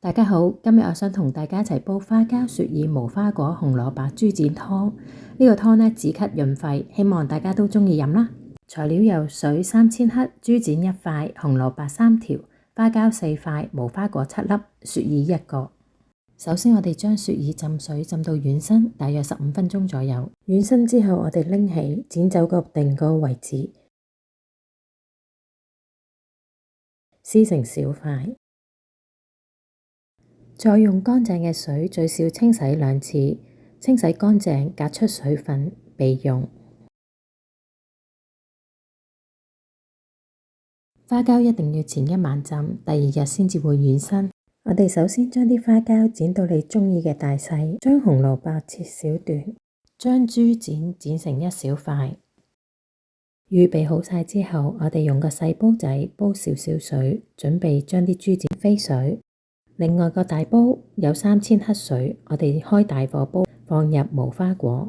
大家好，今日我想同大家一齊煲花膠、雪耳、無花果、紅蘿蔔豬展湯。呢個湯呢止咳潤肺，希望大家都中意飲啦。材料有水3000克、豬展1塊、紅蘿蔔3條、花膠4塊、無花果7粒、雪耳1個。首先我哋將雪耳浸水浸到軟身，大約15分鐘左右。軟身之後我哋拎起，剪走個定個位置，撕成小塊。再用乾淨嘅水最少清洗2次，清洗乾淨，隔出水分備用。花膠一定要前1晚浸，第2日先至會軟身。我哋首先將啲花膠剪到你鍾意嘅大細，將紅蘿蔔切小段，將豬展剪成1小塊。預備好晒之後，我哋用個細煲仔煲少少水，準備將啲豬展飛水。另外個大煲有3000克水，我哋開大火煲，放入無花果，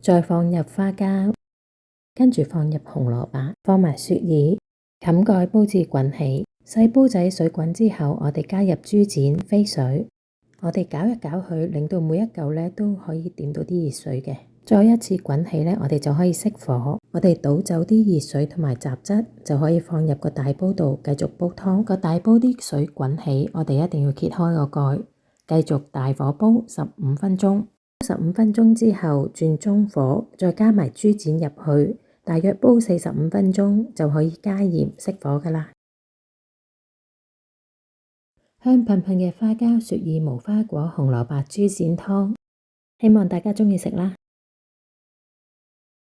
再放入花膠，跟住放入紅蘿蔔，放埋雪耳，冚蓋煲至滾起。細煲仔水滾之後，我哋加入豬展飛水，我哋攪一攪佢，令到每一嚿呢都可以掂到啲熱水嘅。再一次滾起呢，我哋就可以熄火。我哋倒走啲熱水同埋雜質，就可以放入個大煲度繼續煲湯。個大煲啲水滾起，我哋一定要揭開個蓋，繼續大火煲15分鐘。15分鐘之後轉中火，再加埋豬展入去，大約煲45分鐘就可以加鹽熄火噶啦。香噴噴嘅花膠、雪耳、無花果、紅蘿蔔豬展湯，希望大家鍾意食啦。